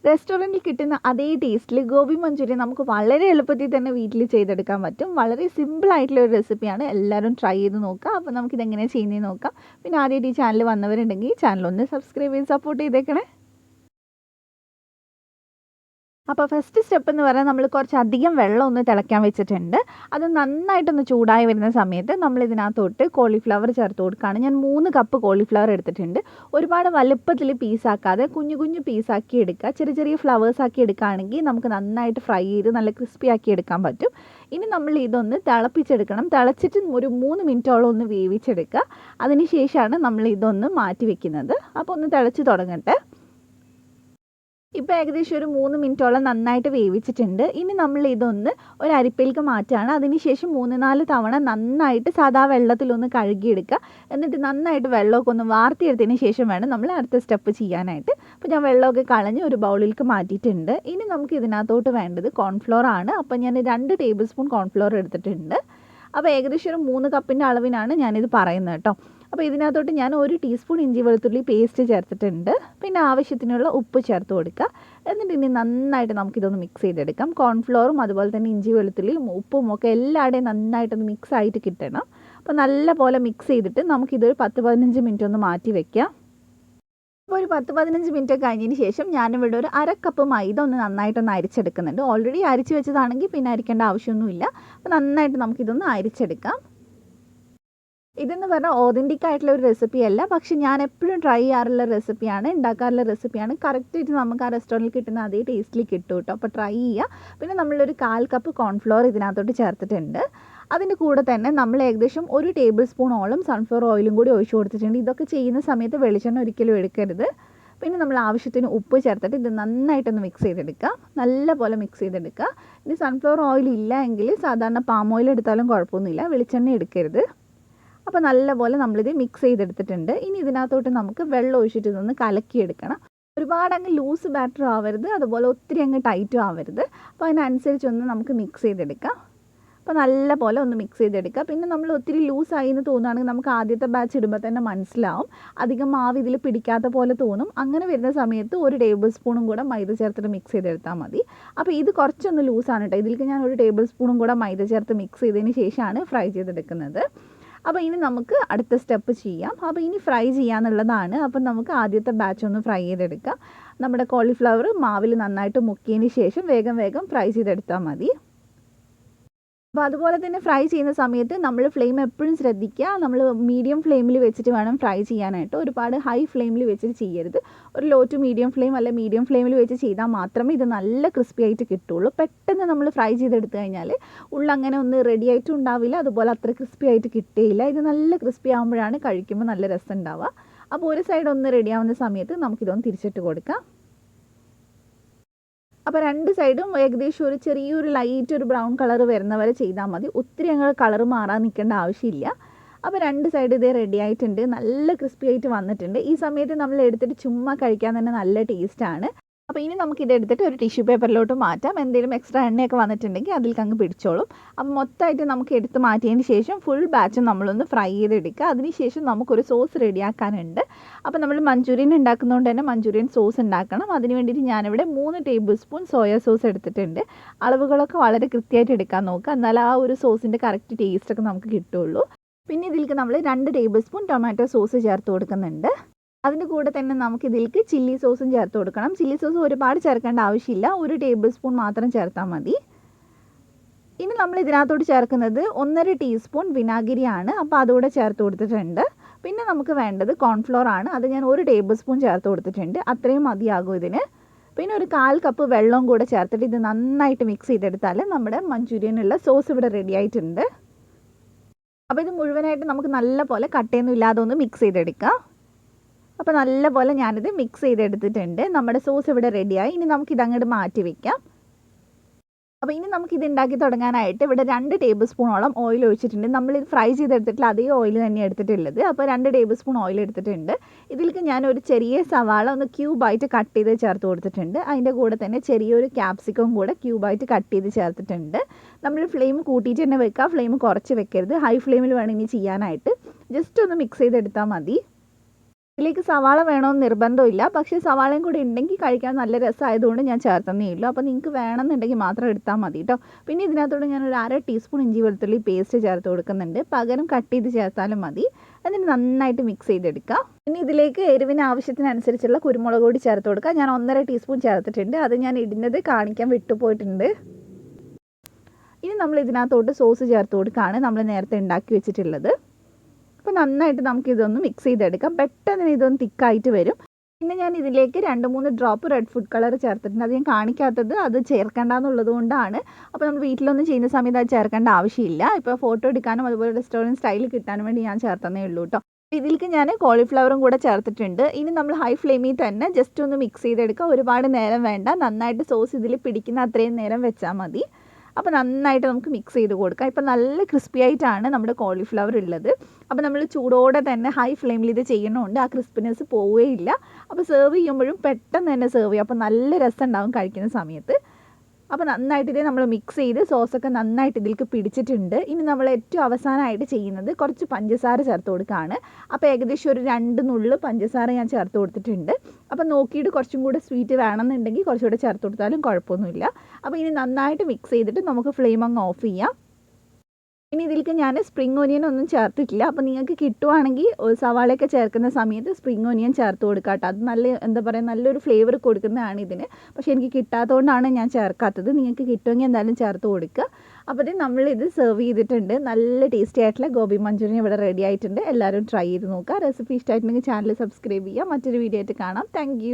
റെസ്റ്റോറൻറ്റിൽ കിട്ടുന്ന അതേ ടേസ്റ്റിൽ ഗോബി മഞ്ചൂരിയൻ നമുക്ക് വളരെ എളുപ്പത്തിൽ തന്നെ വീട്ടിൽ ചെയ്തെടുക്കാൻ പറ്റും. വളരെ സിമ്പിൾ ആയിട്ടുള്ള ഒരു റെസിപ്പിയാണ്. എല്ലാവരും ട്രൈ ചെയ്ത് നോക്കുക. അപ്പോൾ നമുക്കിതെങ്ങനെയാണ് ചെയ്യുന്നതെന്ന് നോക്കാം. പിന്നെ ആദ്യമായിട്ട് ഈ ചാനൽ വന്നവരുണ്ടെങ്കിൽ ചാനൽ ഒന്ന് സബ്സ്ക്രൈബ് ചെയ്ത് സപ്പോർട്ട് ചെയ്തേക്കണേ. അപ്പോൾ ഫസ്റ്റ് സ്റ്റെപ്പ് എന്ന് പറഞ്ഞാൽ നമ്മൾ കുറച്ചധികം വെള്ളം ഒന്ന് തിളയ്ക്കാൻ വെച്ചിട്ടുണ്ട്. അത് നന്നായിട്ടൊന്ന് ചൂടായി വരുന്ന സമയത്ത് നമ്മൾ ഇതിനകത്തോട്ട് കോളിഫ്ലവർ ചേർത്ത് കൊടുക്കുകയാണ്. ഞാൻ 3 കപ്പ് കോളിഫ്ലവർ എടുത്തിട്ടുണ്ട്. ഒരുപാട് വലുപ്പത്തിൽ പീസാക്കാതെ കുഞ്ഞു കുഞ്ഞു പീസാക്കി എടുക്കുക. ചെറിയ ചെറിയ ഫ്ലവേഴ്സ് ആക്കി എടുക്കുകയാണെങ്കിൽ നമുക്ക് നന്നായിട്ട് ഫ്രൈ ചെയ്ത് നല്ല ക്രിസ്പി ആക്കി എടുക്കാൻ പറ്റും. ഇനി നമ്മൾ ഇതൊന്ന് തിളപ്പിച്ചെടുക്കണം. തിളച്ചിട്ട് ഒരു 3 മിനിറ്റോളം ഒന്ന് വേവിച്ചെടുക്കുക. അതിന് ശേഷമാണ് നമ്മൾ ഇതൊന്ന് മാറ്റി വെക്കുന്നത്. അപ്പോൾ ഒന്ന് തിളച്ച് തുടങ്ങട്ടെ. ഇപ്പോൾ ഏകദേശം ഒരു 3 മിനിറ്റോളം നന്നായിട്ട് വേവിച്ചിട്ടുണ്ട്. ഇനി നമ്മൾ ഇതൊന്ന് ഒരു അരിപ്പയിലേക്ക് മാറ്റുകയാണ്. അതിനുശേഷം 3-4 തവണ നന്നായിട്ട് സാധാ വെള്ളത്തിലൊന്ന് കഴുകിയെടുക്കുക. എന്നിട്ട് നന്നായിട്ട് വെള്ളമൊക്കെ ഒന്ന് വാർത്തിയെടുത്തതിന് ശേഷം വേണം നമ്മൾ അടുത്ത സ്റ്റെപ്പ് ചെയ്യാനായിട്ട്. അപ്പോൾ ഞാൻ വെള്ളമൊക്കെ കളഞ്ഞ് ഒരു ബൗളിലേക്ക് മാറ്റിയിട്ടുണ്ട്. ഇനി നമുക്ക് ഇതിനകത്തോട്ട് വേണ്ടത് കോൺഫ്ലോർ ആണ്. അപ്പോൾ ഞാൻ 2 ടേബിൾ സ്പൂൺ കോൺഫ്ലോർ എടുത്തിട്ടുണ്ട്. അപ്പോൾ ഏകദേശം ഒരു 3 കപ്പിൻ്റെ അളവിനാണ് ഞാനിത് പറയുന്നത് കേട്ടോ. അപ്പോൾ ഇതിനകത്തോട്ട് ഞാൻ 1 ടീസ്പൂൺ ഇഞ്ചി വെളുത്തുള്ളി പേസ്റ്റ് ചേർത്തിട്ടുണ്ട്. പിന്നെ ആവശ്യത്തിനുള്ള ഉപ്പ് ചേർത്ത് കൊടുക്കുക. എന്നിട്ട് ഇനി നന്നായിട്ട് നമുക്കിതൊന്ന് മിക്സ് ചെയ്തെടുക്കാം. കോൺഫ്ലോറും അതുപോലെ തന്നെ ഇഞ്ചി വെളുത്തുള്ളിയും ഉപ്പും ഒക്കെ എല്ലാവരുടെയും നന്നായിട്ടൊന്ന് മിക്സ് ആയിട്ട് കിട്ടണം. അപ്പോൾ നല്ല പോലെ മിക്സ് ചെയ്തിട്ട് നമുക്കിതൊരു 10-15 മിനിറ്റ് ഒന്ന് മാറ്റി വയ്ക്കാം. അപ്പോൾ ഒരു 10-15 മിനിറ്റ് കഴിഞ്ഞതിന് ശേഷം ഞാനിവിടെ ഒരു 1/2 കപ്പ് മൈദ ഒന്ന് നന്നായിട്ടൊന്ന് അരിച്ചെടുക്കുന്നുണ്ട്. ഓൾറെഡി അരിച്ച് വെച്ചതാണെങ്കിൽ പിന്നെ അരിക്കേണ്ട ആവശ്യമൊന്നുമില്ല. അപ്പോൾ നന്നായിട്ട് നമുക്കിതൊന്ന് അരിച്ചെടുക്കാം. ഇതെന്ന് പറഞ്ഞാൽ ഓതൻറ്റിക് ആയിട്ടുള്ള ഒരു റെസിപ്പി അല്ല, പക്ഷെ ഞാൻ എപ്പോഴും ട്രൈ ചെയ്യാറുള്ള റെസിപ്പിയാണ്, ഉണ്ടാക്കാറുള്ള റെസിപ്പിയാണ്. കറക്റ്റായിട്ട് നമുക്ക് ആ റെസ്റ്റോറൻറ്റിൽ കിട്ടുന്ന അതേ ടേസ്റ്റിൽ കിട്ടും കേട്ടോ. അപ്പോൾ ട്രൈ ചെയ്യുക. പിന്നെ നമ്മളൊരു 1/4 കപ്പ് കോൺഫ്ലോർ ഇതിനകത്തോട്ട് ചേർത്തിട്ടുണ്ട്. അതിൻ്റെ കൂടെ തന്നെ നമ്മൾ ഏകദേശം 1 ടേബിൾ സ്പൂണോളം സൺഫ്ലവർ ഓയിലും കൂടി ഒഴിച്ചു കൊടുത്തിട്ടുണ്ട്. ഇതൊക്കെ ചെയ്യുന്ന സമയത്ത് വെളിച്ചെണ്ണ ഒരിക്കലും എടുക്കരുത്. പിന്നെ നമ്മൾ ആവശ്യത്തിന് ഉപ്പ് ചേർത്തിട്ട് ഇത് നന്നായിട്ടൊന്ന് മിക്സ് ചെയ്തെടുക്കുക. നല്ല പോലെ മിക്സ് ചെയ്തെടുക്കുക. ഇനി സൺഫ്ലവർ ഓയിൽ ഇല്ല എങ്കിൽ സാധാരണ പാം ഓയിൽ എടുത്താലും കുഴപ്പമൊന്നുമില്ല, വെളിച്ചെണ്ണ എടുക്കരുത്. അപ്പോൾ നല്ലപോലെ നമ്മളിത് മിക്സ് ചെയ്തെടുത്തിട്ടുണ്ട്. ഇനി ഇതിനകത്തോട്ട് നമുക്ക് വെള്ളം ഒഴിച്ചിട്ട് ഇതൊന്ന് കലക്കിയെടുക്കണം. ഒരുപാട് അങ്ങ് ലൂസ് ബാറ്റർ ആവരുത്, അതുപോലെ ഒത്തിരി അങ്ങ് ടൈറ്റും ആവരുത്. അപ്പോൾ അതിനനുസരിച്ചൊന്ന് നമുക്ക് മിക്സ് ചെയ്തെടുക്കാം. അപ്പോൾ നല്ല പോലെ ഒന്ന് മിക്സ് ചെയ്തെടുക്കുക. പിന്നെ നമ്മൾ ഒത്തിരി ലൂസായി എന്ന് തോന്നുകയാണെങ്കിൽ നമുക്ക് ആദ്യത്തെ ബാച്ച് ഇടുമ്പോൾ തന്നെ മനസ്സിലാവും, അധികം മാവ് ഇതിൽ പിടിക്കാത്ത പോലെ തോന്നും. അങ്ങനെ വരുന്ന സമയത്ത് 1 ടേബിൾ സ്പൂണും കൂടെ മൈദ ചേർത്തിട്ട് മിക്സ് ചെയ്തെടുത്താൽ മതി. അപ്പോൾ ഇത് കുറച്ചൊന്ന് ലൂസാണ് കേട്ടോ. ഇതിലേക്ക് ഞാൻ 1 ടേബിൾ സ്പൂണും കൂടെ മൈദ ചേർത്ത് മിക്സ് ചെയ്തതിന് ശേഷമാണ് ഫ്രൈ ചെയ്തെടുക്കുന്നത്. അപ്പോൾ ഇനി നമുക്ക് അടുത്ത സ്റ്റെപ്പ് ചെയ്യാം. അപ്പോൾ ഇനി ഫ്രൈ ചെയ്യാന്നുള്ളതാണ്. അപ്പോൾ നമുക്ക് ആദ്യത്തെ ബാച്ച് ഒന്ന് ഫ്രൈ ചെയ്തെടുക്കാം. നമ്മുടെ കോളിഫ്ലവർ മാവിൽ നന്നായിട്ട് മുക്കിയതിന് ശേഷം വേഗം ഫ്രൈ ചെയ്തെടുത്താൽ മതി. അപ്പോൾ അതുപോലെ തന്നെ ഫ്രൈ ചെയ്യുന്ന സമയത്ത് നമ്മൾ ഫ്ലെയിം എപ്പോഴും ശ്രദ്ധിക്കുക. നമ്മൾ മീഡിയം ഫ്ലെയിമിൽ വെച്ചിട്ട് വേണം ഫ്രൈ ചെയ്യാനായിട്ട്. ഒരുപാട് ഹൈ ഫ്ലെയിമിൽ വെച്ചിട്ട് ചെയ്യരുത്. ഒരു ലോ ടു മീഡിയം ഫ്ലെയിം അല്ലെ മീഡിയം ഫ്ലെയിമിൽ വെച്ച് ചെയ്താൽ മാത്രമേ ഇത് നല്ല ക്രിസ്പി ആയിട്ട് കിട്ടുള്ളൂ. പെട്ടെന്ന് നമ്മൾ ഫ്രൈ ചെയ്തെടുത്തു കഴിഞ്ഞാൽ ഉള്ളങ്ങനെ ഒന്ന് റെഡി ആയിട്ടും ഉണ്ടാവില്ല, അതുപോലെ അത്ര ക്രിസ്പി ആയിട്ട് കിട്ടുകയില്ല. ഇത് നല്ല ക്രിസ്പി ആകുമ്പോഴാണ് കഴിക്കുമ്പോൾ നല്ല രസം ഉണ്ടാവുക. അപ്പോൾ ഒരു സൈഡ് ഒന്ന് റെഡി ആവുന്ന സമയത്ത് നമുക്കിതൊന്ന് തിരിച്ചിട്ട് കൊടുക്കാം. അപ്പോൾ 2 സൈഡും ഏകദേശം ഒരു ചെറിയൊരു ലൈറ്റ് ഒരു ബ്രൗൺ കളർ വരുന്ന വരെ ചെയ്താൽ മതി. ഒത്തിരി അങ്ങ് കളർ മാറാൻ നിൽക്കേണ്ട ആവശ്യമില്ല. അപ്പോൾ 2 സൈഡ് ഇതേ റെഡി ആയിട്ടുണ്ട്. നല്ല ക്രിസ്പി ആയിട്ട് വന്നിട്ടുണ്ട്. ഈ സമയത്ത് നമ്മൾ എടുത്തിട്ട് ചുമ്മാ കഴിക്കാൻ തന്നെ നല്ല ടേസ്റ്റാണ്. അപ്പോൾ ഇനി നമുക്കിത് എടുത്തിട്ട് ഒരു ടിഷ്യൂ പേപ്പറിലോട്ട് മാറ്റാം. എന്തെങ്കിലും എക്സ്ട്രാ എണ്ണയൊക്കെ വന്നിട്ടുണ്ടെങ്കിൽ അതിലേക്ക് അങ്ങ് പിടിച്ചോളും. അപ്പോൾ മൊത്തമായിട്ട് നമുക്ക് എടുത്ത് മാറ്റിയതിന് ശേഷം ഫുൾ ബാച്ചും നമ്മളൊന്ന് ഫ്രൈ ചെയ്തെടുക്കുക. അതിനുശേഷം നമുക്കൊരു സോസ് റെഡിയാക്കാനുണ്ട്. അപ്പോൾ നമ്മൾ മഞ്ചൂരിയൻ ഉണ്ടാക്കുന്നതുകൊണ്ട് തന്നെ മഞ്ചൂരിയൻ സോസ് ഉണ്ടാക്കണം. അതിന് വേണ്ടിയിട്ട് ഞാനിവിടെ 3 ടേബിൾ സ്പൂൺ സോയ സോസ് എടുത്തിട്ടുണ്ട്. അളവുകളൊക്കെ വളരെ കൃത്യമായിട്ട് എടുക്കാൻ നോക്കുക. എന്നാൽ ആ ഒരു സോസിൻ്റെ കറക്റ്റ് ടേസ്റ്റൊക്കെ നമുക്ക് കിട്ടുള്ളൂ. പിന്നെ ഇതിലേക്ക് നമ്മൾ 2 ടേബിൾ സ്പൂൺ ടൊമാറ്റോ സോസ് ചേർത്ത് കൊടുക്കുന്നുണ്ട്. അതിൻ്റെ കൂടെ തന്നെ നമുക്ക് ഇതിലേക്ക് ചില്ലി സോസും ചേർത്ത് കൊടുക്കണം. ചില്ലി സോസ് ഒരുപാട് ചേർക്കേണ്ട ആവശ്യമില്ല, 1 ടേബിൾ സ്പൂൺ മാത്രം ചേർത്താൽ മതി. ഇനി നമ്മൾ ഇതിനകത്തോട്ട് ചേർക്കുന്നത് 1.5 ടീസ്പൂൺ വിനാഗിരിയാണ്. അപ്പോൾ അതുകൂടെ ചേർത്ത് കൊടുത്തിട്ടുണ്ട്. പിന്നെ നമുക്ക് വേണ്ടത് കോൺഫ്ലോർ ആണ്. അത് ഞാൻ 1 ടേബിൾ സ്പൂൺ ചേർത്ത് കൊടുത്തിട്ടുണ്ട്. അത്രയും മതിയാകും ഇതിന്. പിന്നെ ഒരു 1/4 കപ്പ് വെള്ളവും കൂടെ ചേർത്തിട്ട് ഇത് നന്നായിട്ട് മിക്സ് ചെയ്തെടുത്താൽ നമ്മുടെ മഞ്ചൂരിയനുള്ള സോസ് ഇവിടെ റെഡി ആയിട്ടുണ്ട്. അപ്പോൾ ഇത് മുഴുവനായിട്ട് നമുക്ക് നല്ല പോലെ കട്ടയൊന്നും ഇല്ലാതെ ഒന്ന് മിക്സ് ചെയ്തെടുക്കാം. അപ്പോൾ നല്ലപോലെ ഞാനിത് മിക്സ് ചെയ്തെടുത്തിട്ടുണ്ട്. നമ്മുടെ സോസ് ഇവിടെ റെഡിയായി. ഇനി നമുക്കിത് അങ്ങോട്ട് മാറ്റി വയ്ക്കാം. അപ്പോൾ ഇനി നമുക്കിത് ഉണ്ടാക്കി തുടങ്ങാനായിട്ട് ഇവിടെ 2 ടേബിൾ സ്പൂണോളം ഓയിൽ ഒഴിച്ചിട്ടുണ്ട്. നമ്മളിത് ഫ്രൈ ചെയ്തെടുത്തിട്ടുള്ള അതേ ഓയിൽ തന്നെ എടുത്തിട്ടുള്ളത്. അപ്പോൾ 2 ടേബിൾ സ്പൂൺ ഓയിൽ എടുത്തിട്ടുണ്ട്. ഇതിലേക്ക് ഞാനൊരു ചെറിയ സവാള ഒന്ന് ക്യൂബായിട്ട് കട്ട് ചെയ്ത് ചേർത്ത് കൊടുത്തിട്ടുണ്ട്. അതിൻ്റെ കൂടെ തന്നെ ചെറിയൊരു ക്യാപ്സിക്കം കൂടെ ക്യൂബായിട്ട് കട്ട് ചെയ്ത് ചേർത്തിട്ടുണ്ട്. നമ്മൾ ഫ്ലെയിം കൂട്ടിയിട്ട് തന്നെ വെക്കുക, ഫ്ലെയിം കുറച്ച് വെക്കരുത്. ഹൈ ഫ്ലെയിമിൽ വേണം ഇനി ചെയ്യാനായിട്ട്. ജസ്റ്റ് ഒന്ന് മിക്സ് ചെയ്തെടുത്താൽ മതി. ഇതിലേക്ക് സവാള വേണമെന്ന് നിർബന്ധമില്ല, പക്ഷേ സവാളയും കൂടി ഉണ്ടെങ്കിൽ കഴിക്കാൻ നല്ല രസമായതുകൊണ്ട് ഞാൻ ചേർത്തന്നേ ഉള്ളൂ. അപ്പോൾ നിങ്ങൾക്ക് വേണമെന്നുണ്ടെങ്കിൽ മാത്രം എടുത്താൽ മതി കേട്ടോ. പിന്നെ ഇതിനകത്തോട് ഞാനൊരു 1/2 ടീസ്പൂൺ ഇഞ്ചി വെളുത്തുള്ളി പേസ്റ്റ് ചേർത്ത് കൊടുക്കുന്നുണ്ട്. പകരം കട്ട് ചെയ്ത് ചേർത്താലും മതി. എന്നിട്ട് നന്നായിട്ട് മിക്സ് ചെയ്തെടുക്കുക. ഇനി ഇതിലേക്ക് എരിവിന് ആവശ്യത്തിനനുസരിച്ചുള്ള കുരുമുളക് പൊടി ചേർത്ത് കൊടുക്കുക. ഞാൻ 1.5 ടീസ്പൂൺ ചേർത്തിട്ടുണ്ട്. അത് ഞാൻ ഇടുന്നത് കാണിക്കാൻ വിട്ടുപോയിട്ടുണ്ട്. ഇനി നമ്മൾ ഇതിനകത്തോട്ട് സോസ് ചേർത്ത് കൊടുക്കുകയാണ്, നമ്മൾ നേരത്തെ ഉണ്ടാക്കി വെച്ചിട്ടുള്ളത്. അപ്പോൾ നന്നായിട്ട് നമുക്കിതൊന്ന് മിക്സ് ചെയ്തെടുക്കാം. പെട്ടെന്ന് ഇതൊന്ന് തിക്കായിട്ട് വരും. പിന്നെ ഞാൻ ഇതിലേക്ക് 2-3 ഡ്രോപ്പ് റെഡ് ഫുഡ് കളർ ചേർത്തിട്ടുണ്ട്. അത് ഞാൻ കാണിക്കാത്തത് അത് ചേർക്കേണ്ടെന്നുള്ളത് കൊണ്ടാണ്. അപ്പോൾ നമ്മൾ വീട്ടിലൊന്നും ചെയ്യുന്ന സമയത്ത് അത് ചേർക്കേണ്ട ആവശ്യമില്ല. ഇപ്പോൾ ഫോട്ടോ എടുക്കാനും അതുപോലെ റെസ്റ്റോറൻറ്റ് സ്റ്റൈലിൽ കിട്ടാനും വേണ്ടി ഞാൻ ചേർത്തന്നേ ഉള്ളൂ കേട്ടോ. ഇതിലേക്ക് ഞാൻ കോളിഫ്ലവറും കൂടെ ചേർത്തിട്ടുണ്ട്. ഇനി നമ്മൾ ഹൈ ഫ്ലെയിമിൽ തന്നെ ജസ്റ്റ് ഒന്ന് മിക്സ് ചെയ്തെടുക്കുക. ഒരുപാട് നേരം വേണ്ട, നന്നായിട്ട് സോസ് ഇതിൽ പിടിക്കുന്ന അത്രയും നേരം വെച്ചാൽ മതി. അപ്പോൾ നന്നായിട്ട് നമുക്ക് മിക്സ് ചെയ്ത് കൊടുക്കാം. ഇപ്പോൾ നല്ല ക്രിസ്പി ആയിട്ടാണ് നമ്മുടെ കോളിഫ്ലവർ ഉള്ളത്. അപ്പോൾ നമ്മൾ ചൂടോടെ തന്നെ ഹൈ ഫ്ലെയിമിൽ ഇത് ചെയ്യണമുണ്ട്, ആ ക്രിസ്പിനെസ് പോവുകയില്ല. അപ്പോൾ സെർവ് ചെയ്യുമ്പോഴും പെട്ടെന്ന് തന്നെ സെർവ് ചെയ്യും. അപ്പോൾ നല്ല രസം ഉണ്ടാവും കഴിക്കുന്ന സമയത്ത്. അപ്പോൾ നന്നായിട്ട് ഇത് നമ്മൾ മിക്സ് ചെയ്ത് സോസൊക്കെ നന്നായിട്ട് ഇതിലേക്ക് പിടിച്ചിട്ടുണ്ട്. ഇനി നമ്മൾ ഏറ്റവും അവസാനമായിട്ട് ചെയ്യുന്നത് കുറച്ച് പഞ്ചസാര ചേർത്ത് കൊടുക്കുകയാണ്. അപ്പോൾ ഏകദേശം ഒരു 2 നുള്ള് പഞ്ചസാര ഞാൻ ചേർത്ത് കൊടുത്തിട്ടുണ്ട്. അപ്പോൾ നോക്കിയിട്ട് കുറച്ചും കൂടെ സ്വീറ്റ് വേണമെന്നുണ്ടെങ്കിൽ കുറച്ചുകൂടെ ചേർത്ത് കൊടുത്താലും കുഴപ്പമൊന്നുമില്ല. അപ്പോൾ ഇനി നന്നായിട്ട് മിക്സ് ചെയ്തിട്ട് നമുക്ക് ഫ്ലെയിം അങ്ങ് ഓഫ് ചെയ്യാം. ഇനി ഇതിലേക്ക് ഞാൻ സ്പ്രിംഗ് ഓനിയൻ ഒന്നും ചേർത്തിട്ടില്ല. അപ്പോൾ നിങ്ങൾക്ക് കിട്ടുവാണെങ്കിൽ സവാളയൊക്കെ ചേർക്കുന്ന സമയത്ത് സ്പ്രിംഗ് ഓനിയൻ ചേർത്ത് കൊടുക്കുക കേട്ടോ. അത് നല്ല എന്താ പറയുക, നല്ലൊരു ഫ്ലേവർ കൊടുക്കുന്നതാണ് ഇതിന്. പക്ഷേ എനിക്ക് കിട്ടാത്തതുകൊണ്ടാണ് ഞാൻ ചേർക്കാത്തത്. നിങ്ങൾക്ക് കിട്ടുമെങ്കിൽ എന്തായാലും ചേർത്ത് കൊടുക്കുക. അപ്പോൾ നമ്മളിത് സെർവ് ചെയ്തിട്ടുണ്ട്. നല്ല ടേസ്റ്റി ആയിട്ടുള്ള ഗോബി മഞ്ചൂരിയൻ ഇവിടെ റെഡി ആയിട്ടുണ്ട്. എല്ലാവരും ട്രൈ ചെയ്ത് നോക്കുക. റെസിപ്പി ഇഷ്ടമായിട്ടുണ്ടെങ്കിൽ ചാനൽ സബ്സ്ക്രൈബ് ചെയ്യുക. മറ്റൊരു വീഡിയോ ആയിട്ട് കാണാം. താങ്ക്